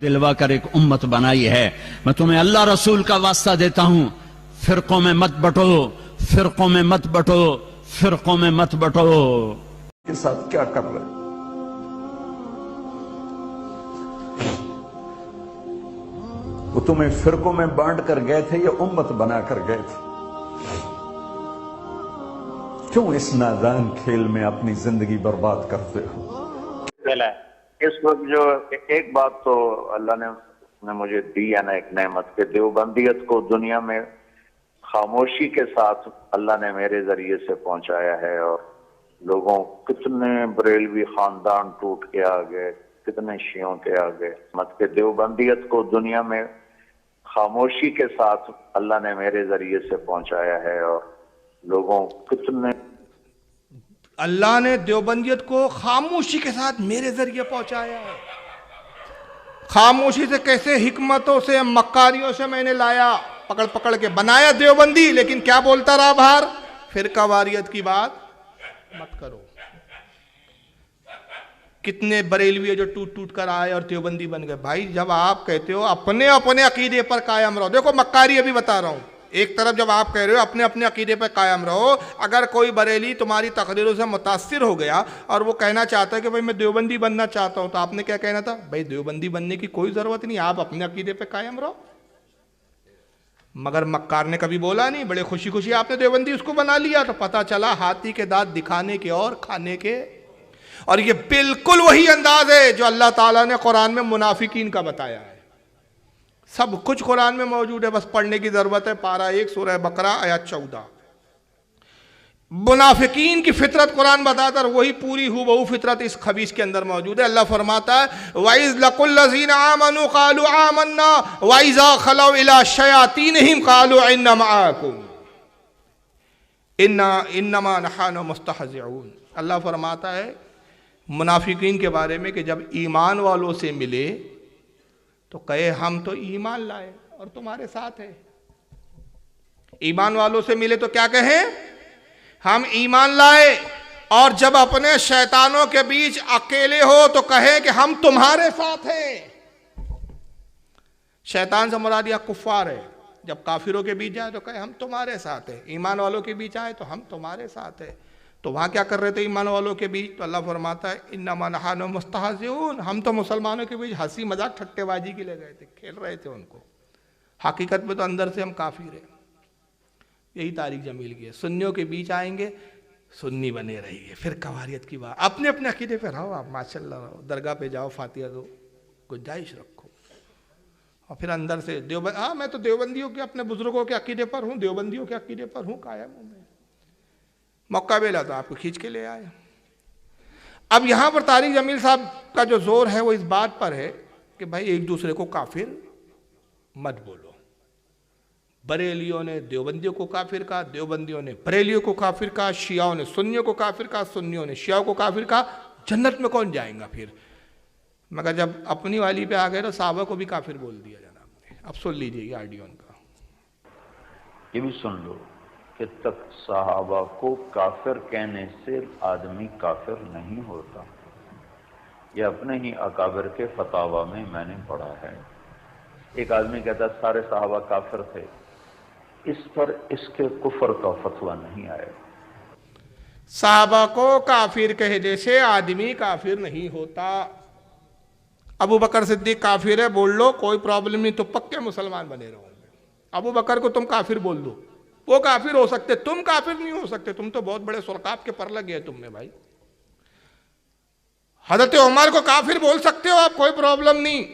दिलवा कर एक उम्मत बनाई है। मैं तुम्हें अल्लाह रसूल का वास्ता देता हूं, फिरकों में मत बटो, फिरकों में मत बटो, फिरकों में मत बटो। के साथ क्या कर रहे? वो तुम्हें फिरकों में बांट कर गए थे या उम्मत बना कर गए थे? क्यों इस नादान खेल में अपनी जिंदगी बर्बाद करते हो? इस वक्त जो एक बात तो अल्लाह ने मुझे दी है ना, एक नेमत के देवबंदियत को दुनिया में खामोशी के साथ अल्लाह ने मेरे जरिए से पहुंचाया है। और लोगों कितने बरेलवी खानदान टूट के आ गए, कितने शियों के आ गए। मत के देवबंदियत को दुनिया में खामोशी के साथ अल्लाह ने मेरे जरिए से पहुंचाया है। और लोगों कितने अल्लाह ने देवबंदियत को खामोशी के साथ मेरे जरिए पहुंचाया है। खामोशी से कैसे, हिकमतों से, मक्कारियों से मैंने लाया, पकड़ पकड़ के बनाया देवबंदी। लेकिन क्या बोलता रहा बाहर, फिरका वारियत की बात मत करो। कितने बरेलवी जो टूट टूट कर आए और देवबंदी बन गए। भाई जब आप कहते हो अपने अपने अकीदे पर कायम रहो, देखो मक्कारी अभी बता रहा हूं, एक तरफ जब आप कह रहे हो अपने अपने अकीदे पर कायम रहो, अगर कोई बरेली तुम्हारी तकरीरों से मुतासिर हो गया और वो कहना चाहता है कि भाई मैं देवबंदी बनना चाहता हूं, तो आपने क्या कहना था? भाई देवबंदी बनने की कोई जरूरत नहीं, आप अपने अकीदे पर कायम रहो। मगर मक्कार ने कभी बोला नहीं, बड़े खुशी खुशी आपने देवबंदी उसको बना लिया, तो पता चला हाथी के दांत दिखाने के और खाने के। और ये बिल्कुल वही अंदाज है जो अल्लाह ताला ने कुरान में मुनाफिकीन का बताया है। सब कुछ कुरान में मौजूद है, बस पढ़ने की जरूरत है। पारा 1 सूरह बकरा आयत 14। मुनाफिकीन की फितरत कुरान बताता है, वही पूरी हुबहू फितरत इस खबीस के अंदर मौजूद है। अल्लाह फरमाता है वाइज लकुल्लज़ीना आमनु क़ालू आमन्ना वाइज़ा खलौ इला शयातीनिहिम क़ालू इन्ना मआकुम इन्नमा नहनु मुस्तहज़िऊन। अल्लाह फरमाता है मुनाफिकीन के बारे में कि जब ईमान वालों से मिले तो कहे हम तो ईमान लाए और तुम्हारे साथ है। ईमान वालों से मिले तो क्या कहे? हम ईमान लाए। और जब अपने शैतानों के बीच अकेले हो तो कहे कि हम तुम्हारे साथ हैं। शैतान से मुराद या कुफ्फार है। जब काफिरों के बीच जाए तो कहे हम तुम्हारे साथ हैं। ईमान वालों के बीच आए तो हम तुम्हारे साथ हैं। तो वहां क्या कर रहे थे ईमान वालों के बीच? तो अल्लाह फरमाता है इन्नमा नहनु मुस्तहज़िऊन, हम तो मुसलमानों के बीच हंसी मजाक ठट्टेबाजी के लिए गए थे, खेल रहे थे उनको। हकीकत में तो अंदर से हम काफिर हैं। यही तारिक जमील की है। सुन्नियों के बीच आएंगे, सुन्नी बने रहिए, फिर कवारियत की बात। अपने अपने अकीदे पे रहो आप, माशाल्लाह रहो, दरगाह पे जाओ, फातिहा दो, गुंजाइश रखो। और फिर अंदर से मैं तो देवबंदियों के, अपने बुजुर्गों के अकीदे पर हूँ, देवबंदियों के अकीदे पर हूँ, कायम हूँ मैं। मौका मिला तो आपको खींच के ले आए। अब यहां पर तारिक जमील साहब का जो जोर है वो इस बात पर है कि भाई एक दूसरे को काफिर मत बोलो। बरेलियों ने देवबंदियों को काफिर कहा, देवबंदियों ने बरेलियों को काफिर कहा, शियाओं ने सुन्नियों को काफिर कहा, सुन्नियों ने शियाओं को काफिर कहा। जन्नत में कौन जाएगा फिर? मगर जब अपनी वाली पे आ गए तो साहबा को भी काफिर बोल दिया जनाब ने। अब सुन लीजिए ऑडियो उनका। ये भी सुन लो कि तक सहाबा को काफिर कहने से आदमी काफिर नहीं होता। ये अपने ही अकाबिर के फतावा में मैंने पढ़ा है। एक आदमी कहता सारे सहाबा काफिर थे, इस पर इसके कुफर का फतवा नहीं आया। सहाबा को काफिर कहने से आदमी काफिर नहीं होता। अबू बकर सिद्दीक काफिर है, बोल लो, कोई प्रॉब्लम नहीं, तो पक्के मुसलमान बने रहोगे। अबू बकर को तुम काफिर बोल दो, वो काफिर हो सकते, तुम काफिर नहीं हो सकते। तुम तो बहुत बड़े सुरकाब के पर लगे तुम में भाई। हजरत उमर को काफिर बोल सकते हो आप, कोई प्रॉब्लम नहीं।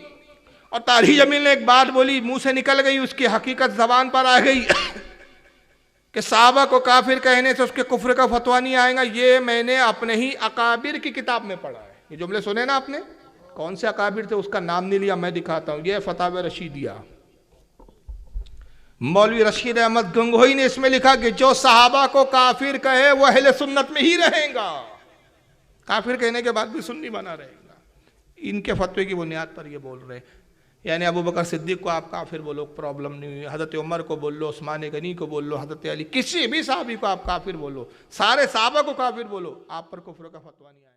और तारिक जमील ने एक बात बोली, मुंह से निकल गई, उसकी हकीकत जबान पर आ गई कि साहबा को काफिर कहने से उसके कुफ्र का फतवा नहीं आएगा। ये मैंने अपने ही अकाबिर की किताब में पढ़ा है। ये जुमले सुने ना आपने? कौन से अकाबिर थे उसका नाम नहीं लिया, मैं दिखाता हूं। ये फतावा रशीदिया, मौलवी रशीद अहमद गंगोही ने इसमें लिखा कि जो सहाबा को काफिर कहे वो अहले सुन्नत में ही रहेगा, काफिर कहने के बाद भी सुन्नी बना रहेगा। इनके फतवे की बुनियाद पर ये बोल रहे। यानी अबू बकर सिद्दीक को आप काफिर बोलो, प्रॉब्लम नहीं हुई। हजरत उमर को बोल लो, उस्मान गनी को बोल लो, हजरत अली, किसी भी साहबी को आप काफिर बोलो, सारे साहबा को काफिर बोलो, आप पर कुफ्र का फतवा नहीं आया।